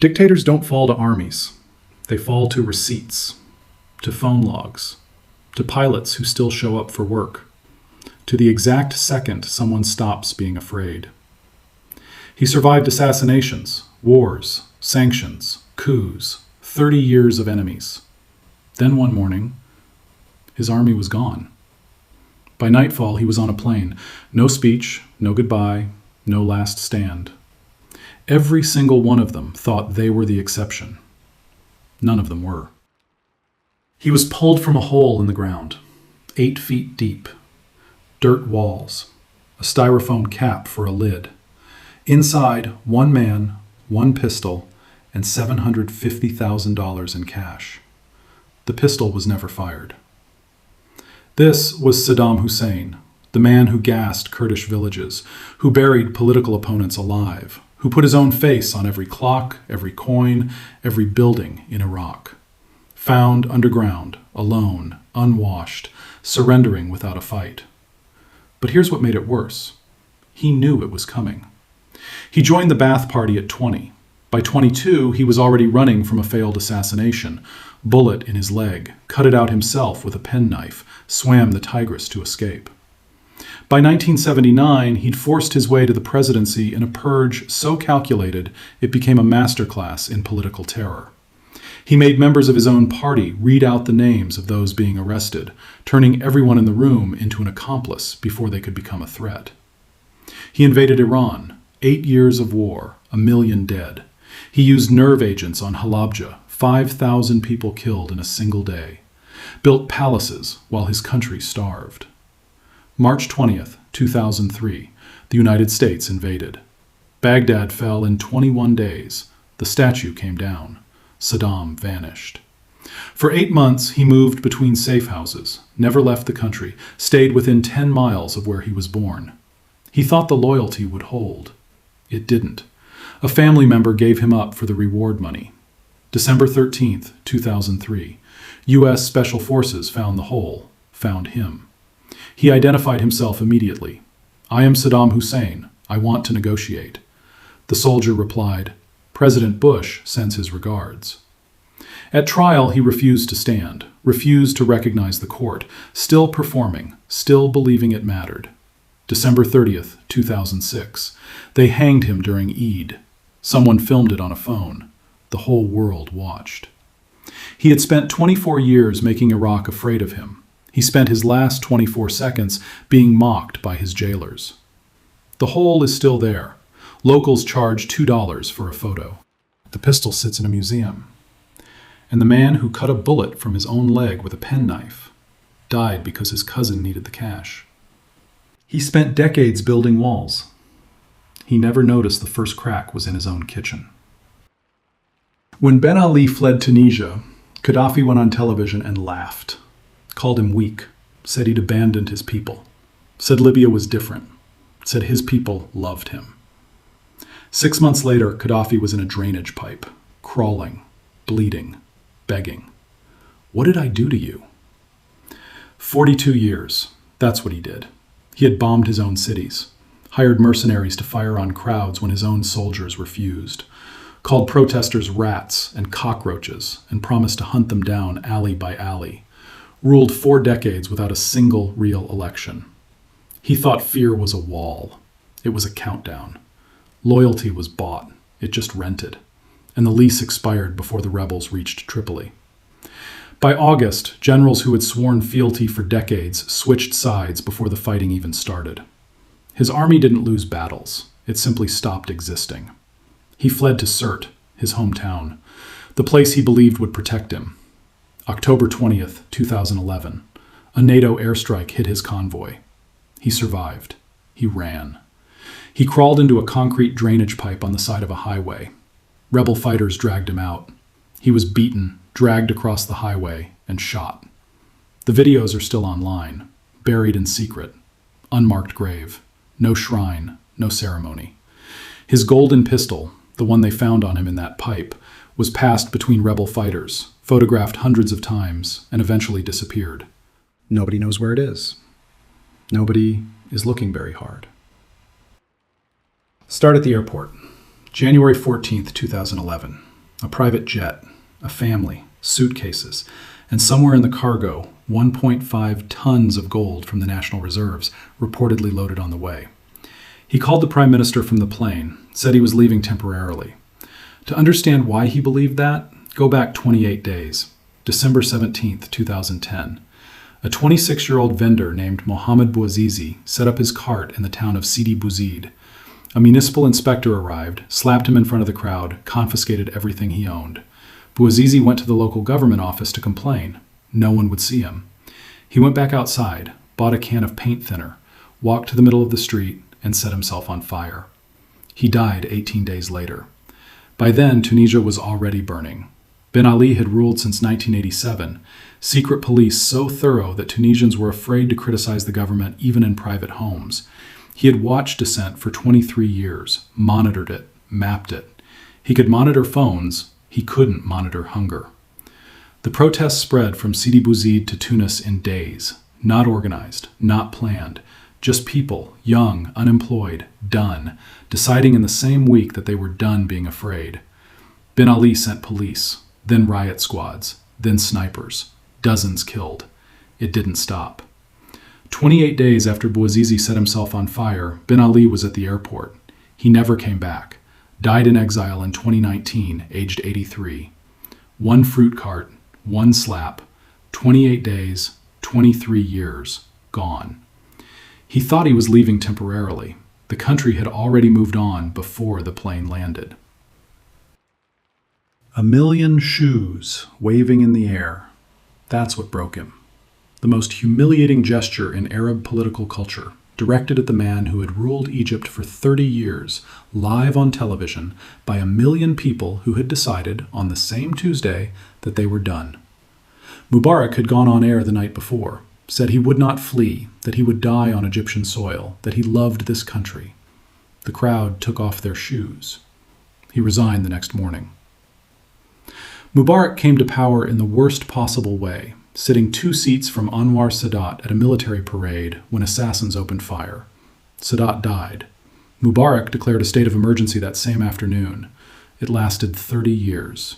Dictators don't fall to armies. They fall to receipts, to phone logs, to pilots who still show up for work, to the exact second someone stops being afraid. He survived assassinations, wars, sanctions, coups, 30 years of enemies. Then one morning, his army was gone. By nightfall, he was on a plane. No speech, no goodbye, no last stand. Every single one of them thought they were the exception. None of them were. He was pulled from a hole in the ground, 8 feet deep. Dirt walls, a styrofoam cap for a lid. Inside, one man, one pistol, and $750,000 in cash. The pistol was never fired. This was Saddam Hussein, the man who gassed Kurdish villages, who buried political opponents alive, who put his own face on every clock, every coin, every building in Iraq. Found underground, alone, unwashed, surrendering without a fight. But here's what made it worse. He knew it was coming. He joined the Ba'ath Party at 20. By 22, he was already running from a failed assassination. Bullet in his leg, cut it out himself with a penknife, swam the Tigris to escape. By 1979, he'd forced his way to the presidency in a purge so calculated it became a masterclass in political terror. He made members of his own party read out the names of those being arrested, turning everyone in the room into an accomplice before they could become a threat. He invaded Iran, 8 years of war, 1 million dead. He used nerve agents on Halabja, 5,000 people killed in a single day. Built palaces while his country starved. March 20th, 2003, the United States invaded. Baghdad fell in 21 days. The statue came down. Saddam vanished. For 8 months, he moved between safe houses, never left the country, stayed within 10 miles of where he was born. He thought the loyalty would hold. It didn't. A family member gave him up for the reward money. December 13th, 2003, U.S. Special Forces found the hole, found him. He identified himself immediately. "I am Saddam Hussein. I want to negotiate." The soldier replied, "President Bush sends his regards." At trial, he refused to stand, refused to recognize the court, still performing, still believing it mattered. December 30th, 2006. They hanged him during Eid. Someone filmed it on a phone. The whole world watched. He had spent 24 years making Iraq afraid of him. He spent his last 24 seconds being mocked by his jailers. The hole is still there. Locals charge $2 for a photo. The pistol sits in a museum. And the man who cut a bullet from his own leg with a penknife died because his cousin needed the cash. He spent decades building walls. He never noticed the first crack was in his own kitchen. When Ben Ali fled Tunisia, Gaddafi went on television and laughed, called him weak, said he'd abandoned his people, said Libya was different, said his people loved him. 6 months later, Gaddafi was in a drainage pipe, crawling, bleeding, begging. "What did I do to you?" 42 years, that's what he did. He had bombed his own cities, hired mercenaries to fire on crowds when his own soldiers refused, called protesters rats and cockroaches and promised to hunt them down alley by alley, ruled 4 decades without a single real election. He thought fear was a wall. It was a countdown. Loyalty was bought. It just rented. And the lease expired before the rebels reached Tripoli. By August, generals who had sworn fealty for decades switched sides before the fighting even started. His army didn't lose battles. It simply stopped existing. He fled to Sirte, his hometown, the place he believed would protect him. October 20th, 2011, a NATO airstrike hit his convoy. He survived. He ran. He crawled into a concrete drainage pipe on the side of a highway. Rebel fighters dragged him out. He was beaten, dragged across the highway, and shot. The videos are still online, buried in secret. Unmarked grave. No shrine, no ceremony. His golden pistol, the one they found on him in that pipe, was passed between rebel fighters, photographed hundreds of times, and eventually disappeared. Nobody knows where it is. Nobody is looking very hard. Start at the airport. January 14th, 2011. A private jet, a family, suitcases, and somewhere in the cargo, 1.5 tons of gold from the National Reserves, reportedly loaded on the way. He called the Prime Minister from the plane, said he was leaving temporarily. To understand why he believed that, go back 28 days, December 17, 2010. A 26-year-old vendor named Mohammed Bouazizi set up his cart in the town of Sidi Bouzid. A municipal inspector arrived, slapped him in front of the crowd, confiscated everything he owned. Bouazizi went to the local government office to complain. No one would see him. He went back outside, bought a can of paint thinner, walked to the middle of the street, and set himself on fire. He died 18 days later. By then, Tunisia was already burning. Ben Ali had ruled since 1987, secret police so thorough that Tunisians were afraid to criticize the government even in private homes. He had watched dissent for 23 years, monitored it, mapped it. He could monitor phones, he couldn't monitor hunger. The protests spread from Sidi Bouzid to Tunis in days, not organized, not planned, just people, young, unemployed, done, deciding in the same week that they were done being afraid. Ben Ali sent police, then riot squads, then snipers, dozens killed. It didn't stop. 28 days after Bouazizi set himself on fire, Ben Ali was at the airport. He never came back. Died in exile in 2019, aged 83. One fruit cart, one slap, 28 days, 23 years, gone. He thought he was leaving temporarily. The country had already moved on before the plane landed. A million shoes waving in the air. That's what broke him. The most humiliating gesture in Arab political culture, directed at the man who had ruled Egypt for 30 years, live on television, by a million people who had decided on the same Tuesday that they were done. Mubarak had gone on air the night before, said he would not flee, that he would die on Egyptian soil, that he loved this country. The crowd took off their shoes. He resigned the next morning. Mubarak came to power in the worst possible way, sitting 2 seats from Anwar Sadat at a military parade when assassins opened fire. Sadat died. Mubarak declared a state of emergency that same afternoon. It lasted 30 years.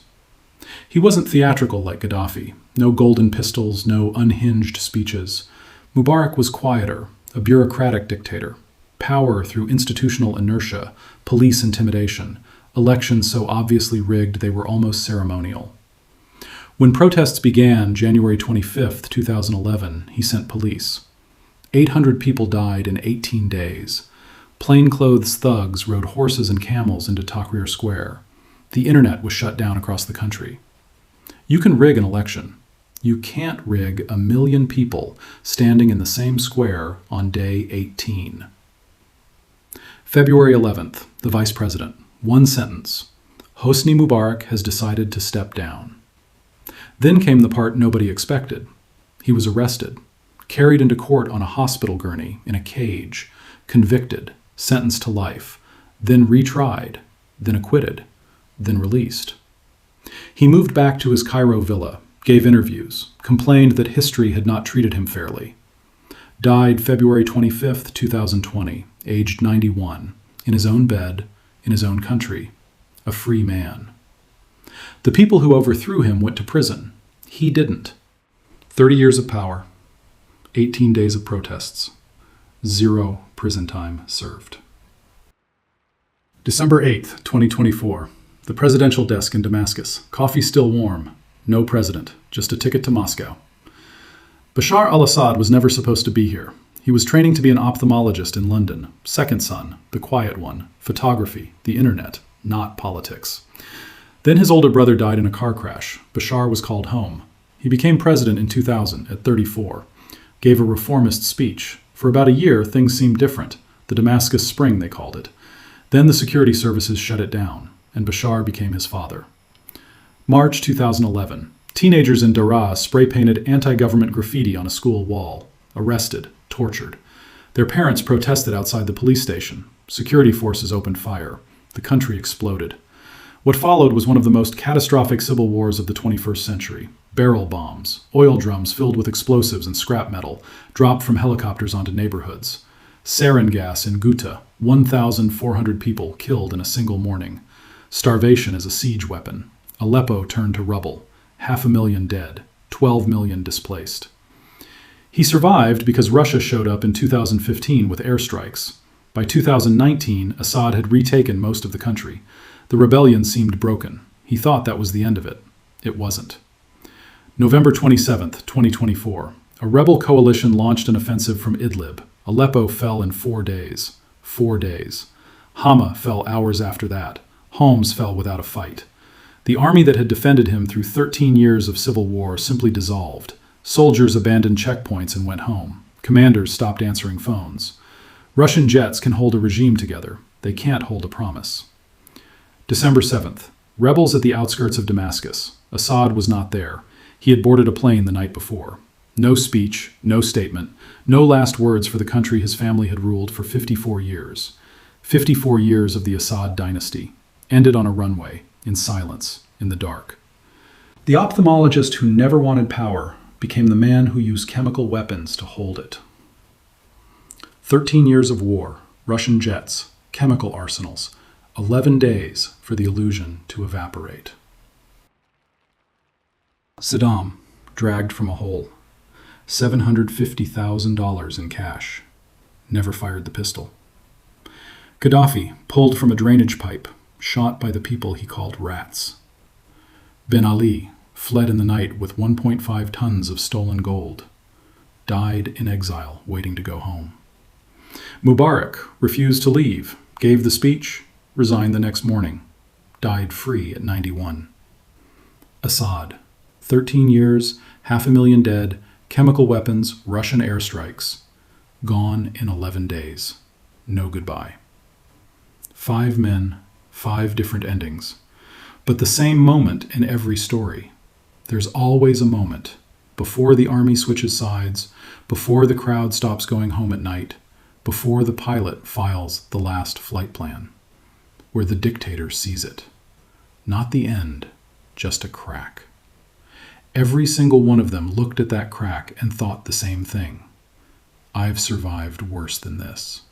He wasn't theatrical like Gaddafi. No golden pistols, no unhinged speeches. Mubarak was quieter, a bureaucratic dictator. Power through institutional inertia, police intimidation, elections so obviously rigged they were almost ceremonial. When protests began January 25, 2011, he sent police. 800 people died in 18 days. Plainclothes thugs rode horses and camels into Tahrir Square. The internet was shut down across the country. You can rig an election. You can't rig a million people standing in the same square on day 18. February 11th, the vice president. One sentence. Hosni Mubarak has decided to step down. Then came the part nobody expected. He was arrested, carried into court on a hospital gurney in a cage, convicted, sentenced to life, then retried, then acquitted, then released. He moved back to his Cairo villa, gave interviews, complained that history had not treated him fairly. Died February 25, 2020, aged 91, in his own bed, in his own country, a free man. The people who overthrew him went to prison. He didn't. 30 years of power, 18 days of protests, 0 prison time served. December 8th, 2024. The presidential desk in Damascus. Coffee still warm. No president, just a ticket to Moscow. Bashar al-Assad was never supposed to be here. He was training to be an ophthalmologist in London. Second son, the quiet one. Photography, the internet, not politics. Then his older brother died in a car crash. Bashar was called home. He became president in 2000 at 34. Gave a reformist speech. For about a year, things seemed different. The Damascus Spring, they called it. Then the security services shut it down, and Bashar became his father. March 2011. Teenagers in Daraa spray-painted anti-government graffiti on a school wall. Arrested, tortured. Their parents protested outside the police station. Security forces opened fire. The country exploded. What followed was one of the most catastrophic civil wars of the 21st century. Barrel bombs, oil drums filled with explosives and scrap metal, dropped from helicopters onto neighborhoods. Sarin gas in Ghouta, 1,400 people killed in a single morning. Starvation as a siege weapon. Aleppo turned to rubble, 500,000 dead, 12 million displaced. He survived because Russia showed up in 2015 with airstrikes. By 2019, Assad had retaken most of the country. The rebellion seemed broken. He thought that was the end of it. It wasn't. November 27, 2024. A rebel coalition launched an offensive from Idlib. Aleppo fell in 4 days. 4 days. Hama fell hours after that. Homs fell without a fight. The army that had defended him through 13 years of civil war simply dissolved. Soldiers abandoned checkpoints and went home. Commanders stopped answering phones. Russian jets can hold a regime together. They can't hold a promise. December 7th. Rebels at the outskirts of Damascus. Assad was not there. He had boarded a plane the night before. No speech, no statement, no last words for the country his family had ruled for 54 years. 54 years of the Assad dynasty, ended on a runway, in silence, in the dark. The ophthalmologist who never wanted power became the man who used chemical weapons to hold it. 13 years of war, Russian jets, chemical arsenals, 11 days for the illusion to evaporate. Saddam, dragged from a hole. $750,000 in cash. Never fired the pistol. Gaddafi, pulled from a drainage pipe, shot by the people he called rats. Ben Ali, fled in the night with 1.5 tons of stolen gold. Died in exile, waiting to go home. Mubarak refused to leave, gave the speech, resigned the next morning. Died free at 91. Assad, 13 years, 500,000 dead, chemical weapons, Russian airstrikes. Gone in 11 days. No goodbye. 5 men, 5 different endings. But the same moment in every story. There's always a moment, before the army switches sides, before the crowd stops going home at night, before the pilot files the last flight plan, where the dictator sees it. Not the end, just a crack. Every single one of them looked at that crack and thought the same thing. I've survived worse than this.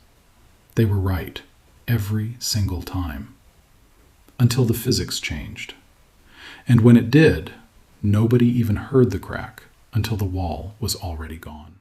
They were right, every single time. Until the physics changed. And when it did, nobody even heard the crack until the wall was already gone.